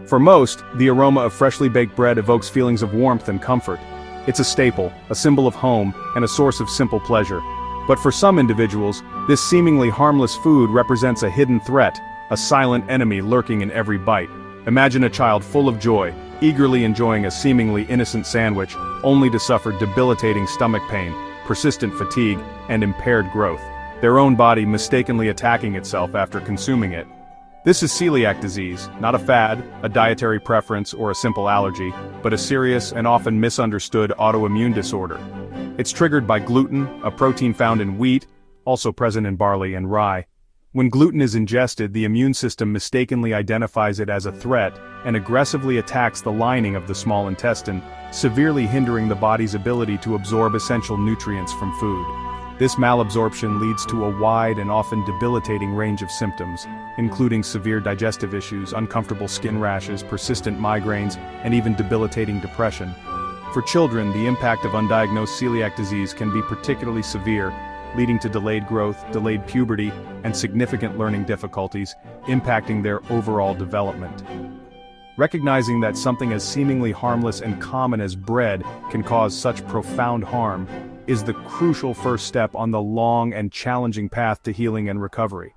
For most, the aroma of freshly baked bread evokes feelings of warmth and comfort. It's a staple, a symbol of home, and a source of simple pleasure. But for some individuals, this seemingly harmless food represents a hidden threat, a silent enemy lurking in every bite. Imagine a child full of joy, eagerly enjoying a seemingly innocent sandwich, only to suffer debilitating stomach pain, persistent fatigue, and impaired growth. Their own body mistakenly attacking itself after consuming it. This is celiac disease, not a fad, a dietary preference, or a simple allergy, but a serious and often misunderstood autoimmune disorder. It's triggered by gluten, a protein found in wheat, also present in barley and rye. When gluten is ingested, the immune system mistakenly identifies it as a threat and aggressively attacks the lining of the small intestine, severely hindering the body's ability to absorb essential nutrients from food. This malabsorption leads to a wide and often debilitating range of symptoms, including severe digestive issues, uncomfortable skin rashes, persistent migraines, and even debilitating depression. For children, the impact of undiagnosed celiac disease can be particularly severe, leading to delayed growth, delayed puberty, and significant learning difficulties, impacting their overall development. Recognizing that something as seemingly harmless and common as bread can cause such profound harm is the crucial first step on the long and challenging path to healing and recovery.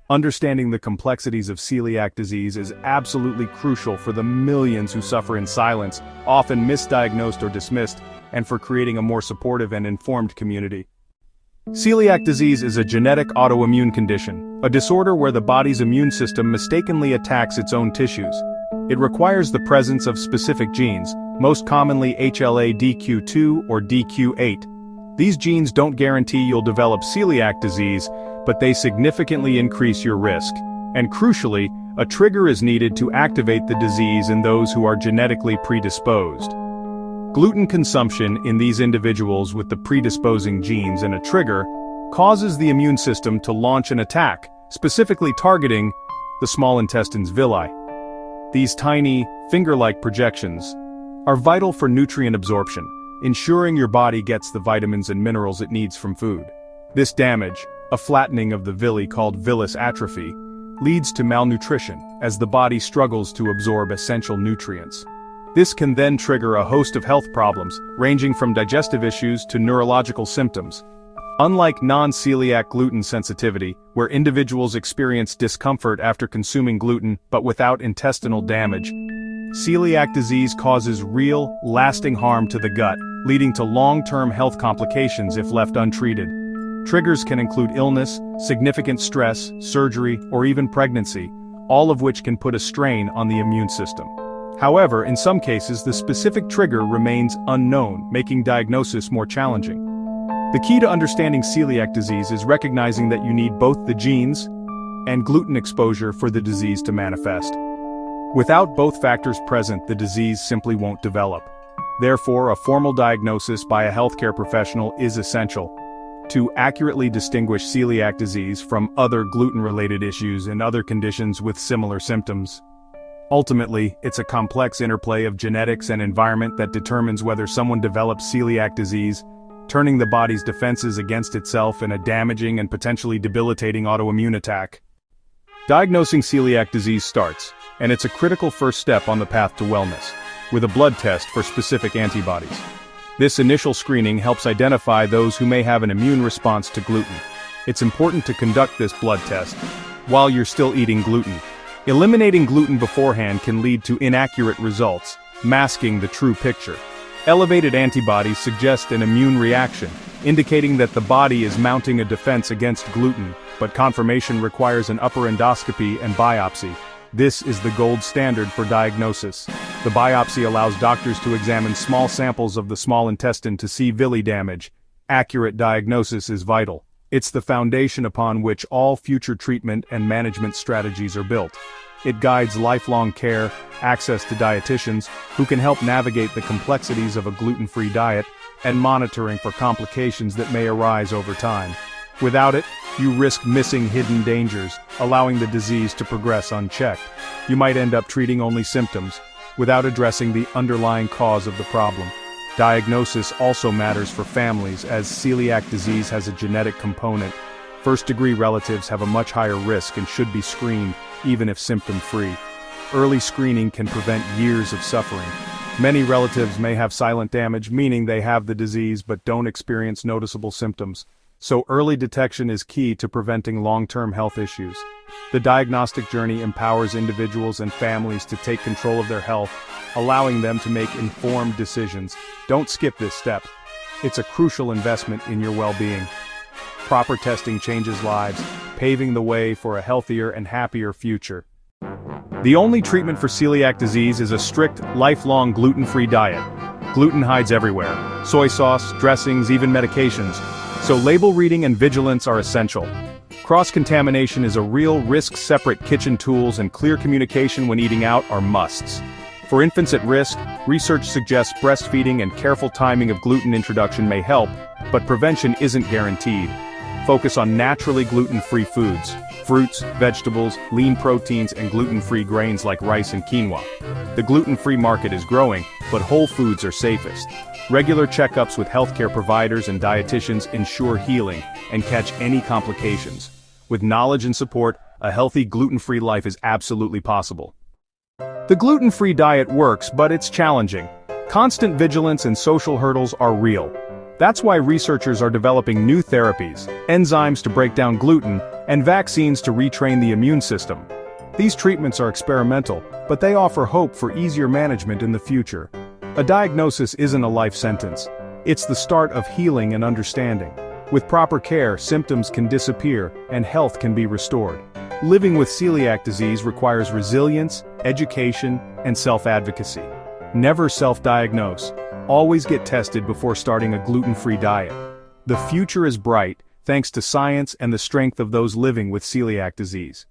Understanding the complexities of celiac disease is absolutely crucial for the millions who suffer in silence, often misdiagnosed or dismissed, and for creating a more supportive and informed community. Celiac disease is a genetic autoimmune condition, a disorder where the body's immune system mistakenly attacks its own tissues. It requires the presence of specific genes, most commonly HLA-DQ2 or DQ8. These genes don't guarantee you'll develop celiac disease, but they significantly increase your risk. And crucially, a trigger is needed to activate the disease in those who are genetically predisposed. Gluten consumption in these individuals with the predisposing genes and a trigger causes the immune system to launch an attack, specifically targeting the small intestine's villi. These tiny, finger-like projections are vital for nutrient absorption, ensuring your body gets the vitamins and minerals it needs from food. This damage, a flattening of the villi called villus atrophy, leads to malnutrition as the body struggles to absorb essential nutrients. This can then trigger a host of health problems, ranging from digestive issues to neurological symptoms. Unlike non-celiac gluten sensitivity, where individuals experience discomfort after consuming gluten but without intestinal damage, celiac disease causes real, lasting harm to the gut, leading to long-term health complications if left untreated. Triggers can include illness, significant stress, surgery, or even pregnancy, all of which can put a strain on the immune system. However, in some cases, the specific trigger remains unknown, making diagnosis more challenging. The key to understanding celiac disease is recognizing that you need both the genes and gluten exposure for the disease to manifest. Without both factors present, the disease simply won't develop. Therefore, a formal diagnosis by a healthcare professional is essential to accurately distinguish celiac disease from other gluten-related issues and other conditions with similar symptoms. Ultimately, it's a complex interplay of genetics and environment that determines whether someone develops celiac disease, turning the body's defenses against itself in a damaging and potentially debilitating autoimmune attack. Diagnosing celiac disease starts, and it's a critical first step on the path to wellness, with a blood test for specific antibodies. This initial screening helps identify those who may have an immune response to gluten. It's important to conduct this blood test while you're still eating gluten. Eliminating gluten beforehand can lead to inaccurate results, masking the true picture. Elevated antibodies suggest an immune reaction, indicating that the body is mounting a defense against gluten, but confirmation requires an upper endoscopy and biopsy. This is the gold standard for diagnosis. The biopsy allows doctors to examine small samples of the small intestine to see villi damage. Accurate diagnosis is vital. It's the foundation upon which all future treatment and management strategies are built. It guides lifelong care, access to dietitians, who can help navigate the complexities of a gluten-free diet, and monitoring for complications that may arise over time. Without it, you risk missing hidden dangers, allowing the disease to progress unchecked. You might end up treating only symptoms, without addressing the underlying cause of the problem. Diagnosis also matters for families, as celiac disease has a genetic component. First-degree relatives have a much higher risk and should be screened, even if symptom-free. early screening can prevent years of suffering. Many relatives may have silent damage, meaning they have the disease but don't experience noticeable symptoms. So early detection is key to preventing long-term health issues. The diagnostic journey empowers individuals and families to take control of their health, allowing them to make informed decisions. Don't skip this step. It's a crucial investment in your well-being. Proper testing changes lives, paving the way for a healthier and happier future. The only treatment for celiac disease is a strict, lifelong gluten-free diet. Gluten hides everywhere: soy sauce, dressings, even medications. So label reading and vigilance are essential. Cross-contamination is a real risk. Separate kitchen tools and clear communication when eating out are musts. For infants at risk, research suggests breastfeeding and careful timing of gluten introduction may help, but prevention isn't guaranteed. Focus on naturally gluten-free foods: fruits, vegetables, lean proteins, and gluten-free grains like rice and quinoa. The gluten-free market is growing, but whole foods are safest. Regular checkups with healthcare providers and dietitians ensure healing and catch any complications. With knowledge and support, a healthy gluten-free life is absolutely possible. The gluten-free diet works, but it's challenging. Constant vigilance and social hurdles are real. That's why researchers are developing new therapies, enzymes to break down gluten, and vaccines to retrain the immune system. These treatments are experimental, but they offer hope for easier management in the future. A diagnosis isn't a life sentence. It's the start of healing and understanding. With proper care, symptoms can disappear, and health can be restored. Living with celiac disease requires resilience, education, and self-advocacy. Never self-diagnose. Always get tested before starting a gluten-free diet. The future is bright, thanks to science and the strength of those living with celiac disease.